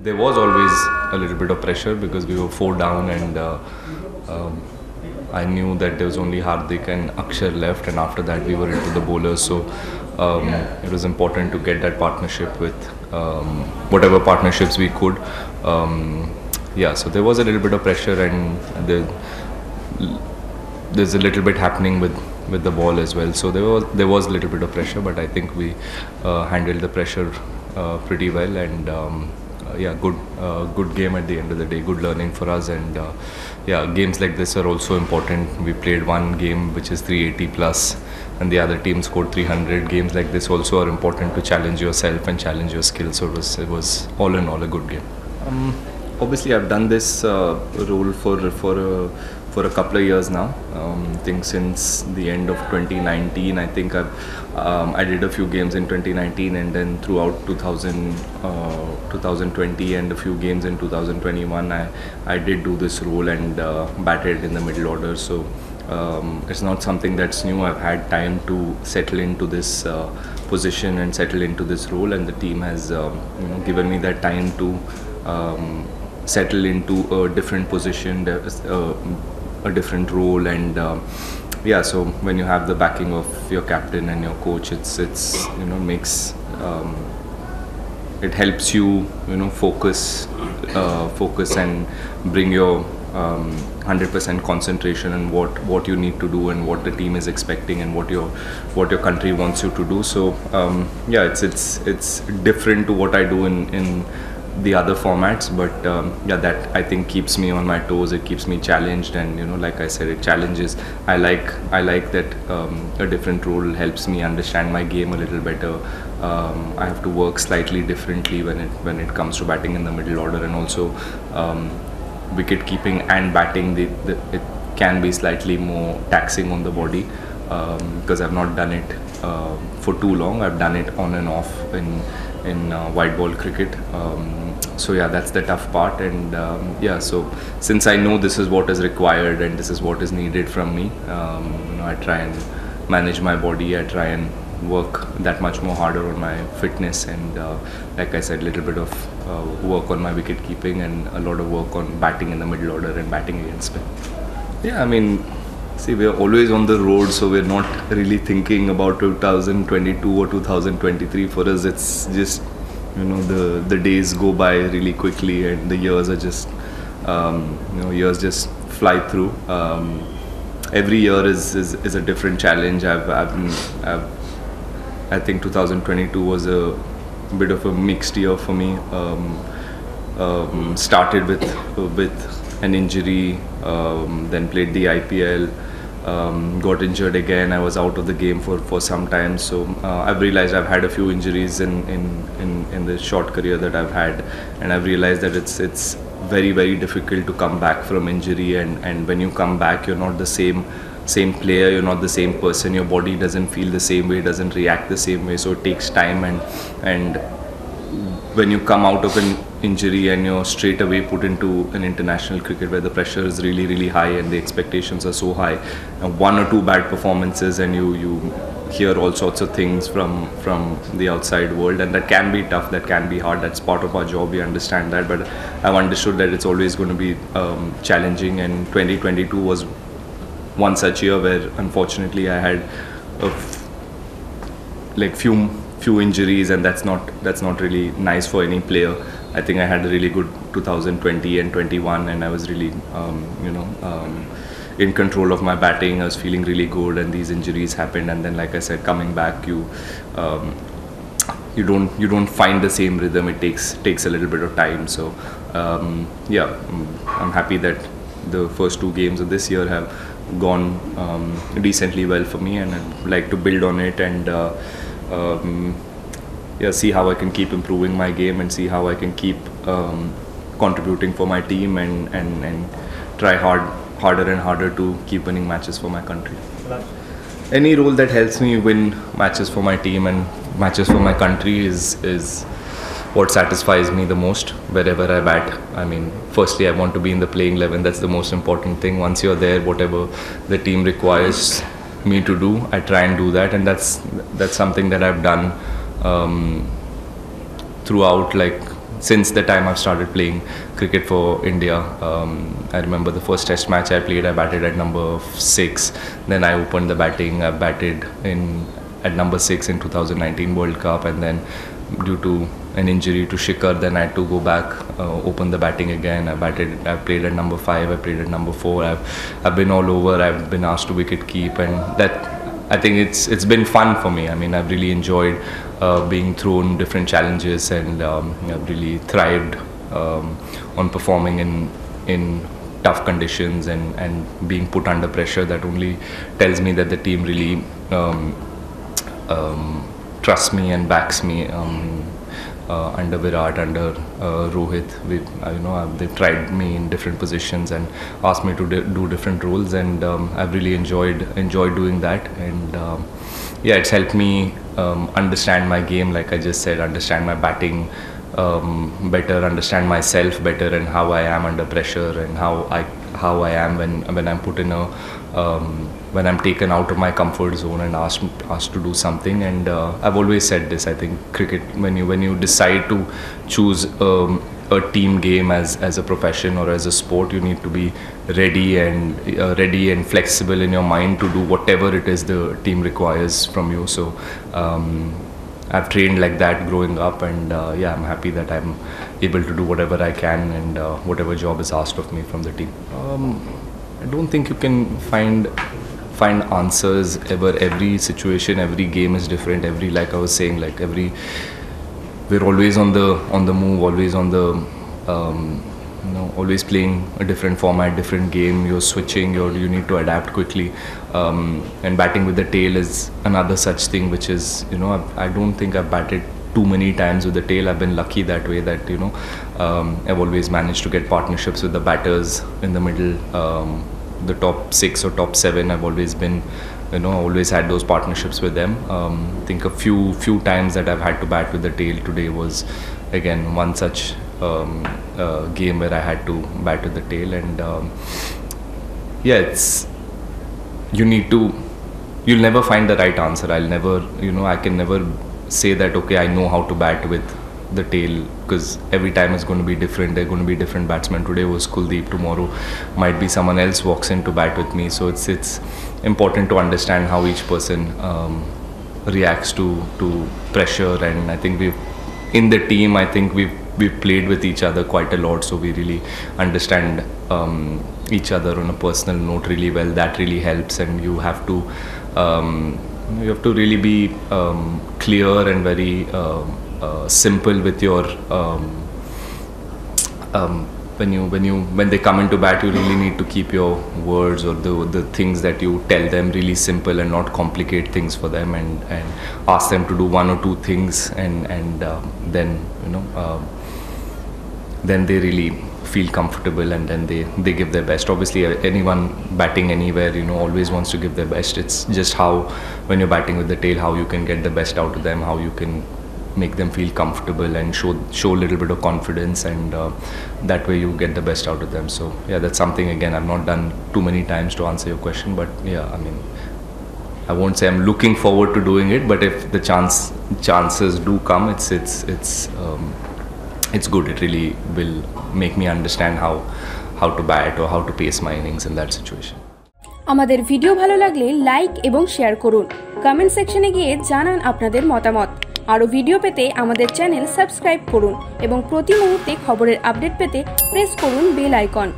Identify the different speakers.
Speaker 1: There was always a little bit of pressure because we were 4 down, and um, I knew that there was only Hardik and Akshar left, and after that we were into the bowlers. So it was important to get that partnership with whatever partnerships we could. Yeah, so there was a little bit of pressure, and there's a little bit happening with the ball as well. So there was a little bit of pressure, but I think we handled the pressure pretty well, and yeah, good game at the end of the day. Good learning for us, and yeah, games like this are also important. We played one game which is 380 plus, and the other team scored 300. Games like this also are important to challenge yourself and challenge your skills. So it was all in all a good game. Obviously, I've done this role for a couple of years now. I think since the end of 2019, I think I did a few games in 2019, and then throughout 2020 and a few games in 2021, I did do this role and batted in the middle order. So it's not something that's new. I've had time to settle into this position and settle into this role, and the team has given me that time to settle into a different position, a different role, and yeah. So when you have the backing of your captain and your coach, it's makes it helps you focus and bring your 100% concentration on what you need to do and what the team is expecting and what your country wants you to do. So yeah, it's different to what I do in the other formats, but yeah, that I think keeps me on my toes. It keeps me challenged, and like I said, it challenges. I like that a different role helps me understand my game a little better. I have to work slightly differently when it comes to batting in the middle order, and also wicket keeping and batting. It can be slightly more taxing on the body because I've not done it for too long. I've done it on and off in white ball cricket. So yeah, that's the tough part, and yeah, so since I know this is what is required and this is what is needed from me, I try and manage my body. I try and work that much more harder on my fitness, and like I said, little bit of work on my wicket keeping and a lot of work on batting in the middle order and batting against spin. Yeah, I mean, see, we're always on the road, so we're not really thinking about 2022 or 2023. For us, it's just the days go by really quickly, and the years are just years just fly through. Every year is a different challenge. I think 2022 was a bit of a mixed year for me. Started with an injury, then played the IPL. Got injured again. I was out of the game for some time. So I've realized I've had a few injuries in the short career that I've had, and I've realized that it's very, very difficult to come back from injury. And when you come back, you're not the same player. You're not the same person. Your body doesn't feel the same way. Doesn't react the same way. So it takes time, and when you come out of an injury and you're straight away put into an international cricket where the pressure is really, really high and the expectations are so high, and one or two bad performances and you hear all sorts of things from the outside world, and that can be tough, that can be hard. That's part of our job, we understand that, but I've understood that it's always going to be challenging, and 2022 was one such year where unfortunately I had few injuries, and that's not really nice for any player. I think I had a really good 2020 and 21, and I was really in control of my batting. I was feeling really good, and these injuries happened, and then, like I said, coming back, you don't find the same rhythm. It takes a little bit of time. So yeah, I'm happy that the first two games of this year have gone decently well for me, and I'd like to build on it and yeah, see how I can keep improving my game and see how I can keep contributing for my team and try harder and harder to keep winning matches for my country. Any role that helps me win matches for my team and matches for my country is what satisfies me the most wherever I bat. I mean, firstly, I want to be in the playing 11. That's the most important thing. Once you're there, whatever the team requires me to do, I try and do that, and that's something that I've done throughout, like since the time I've started playing cricket for India. I remember the first test match I played, I batted at number 6. Then I opened the batting. I batted at number 6 in 2019 World Cup, and then due to an injury to Shikhar, then I had to go back, open the batting again. I played at number 5, I played at number 4. I've been all over. I've been asked to wicket keep, and that, I think it's been fun for me. I mean, I've really enjoyed being thrown different challenges, and I've really thrived on performing in tough conditions and being put under pressure. That only tells me that the team really trusts me and backs me. Under Virat, under Rohit, they've tried me in different positions and asked me to do different roles, and I've really enjoyed doing that. And yeah, it's helped me understand my game, like I just said, understand my batting better, understand myself better, and how I am under pressure, and how I am when I'm put in a when I'm taken out of my comfort zone and asked to do something. And I've always said this, I think cricket, when you decide to choose a team game as a profession or as a sport, you need to be ready and flexible in your mind to do whatever it is the team requires from you. So I've trained like that growing up, and yeah, I'm happy that I'm able to do whatever I can, and whatever job is asked of me from the team. I don't think you can find answers ever. Every situation, every game is different. Like I was saying, we're always on the move, always on the always playing a different format, different game. You're switching, you need to adapt quickly, and batting with the tail is another such thing, which is, I don't think I've batted too many times with the tail. I've been lucky that way, that I've always managed to get partnerships with the batters in the middle, the top 6 or top 7. I've always been, always had those partnerships with them. I think a few times that I've had to bat with the tail. Today was again one such game where I had to bat with the tail, and yeah, you'll never find the right answer. I can never say that, okay, I know how to bat with the tail, because every time it's going to be different. There are going to be different batsmen. Today was Kuldeep, tomorrow might be someone else walks in to bat with me. So it's important to understand how each person reacts to pressure. And I think in the team, I think we've played with each other quite a lot, so we really understand each other on a personal note really well. That really helps, and you have to really be clear and very simple with your when they come into bat. You really need to keep your words or the things that you tell them really simple, and not complicate things for them, and ask them to do one or two things, and then then they really feel comfortable, and then they give their best. Obviously, anyone batting anywhere, always wants to give their best. It's just how, when you're batting with the tail, how you can get the best out of them, how you can make them feel comfortable and show a little bit of confidence, and that way you get the best out of them. So yeah, that's something, again, I've not done too many times to answer your question, but yeah, I mean, I won't say I'm looking forward to doing it, but if the chances do come, it's good. It really will make me understand how to bat or how to pace my innings in that situation.
Speaker 2: আমাদের video ভালো লাগলে like এবং share করুন, comment সেকশনে গিয়ে জানান আপনাদের মতামত। আরো ভিডিও পেতে আমাদের চ্যানেল সাবস্ক্রাইব করুন এবং প্রতি মুহূর্তে খবরের আপডেট পেতে প্রেস করুন বেল আইকন।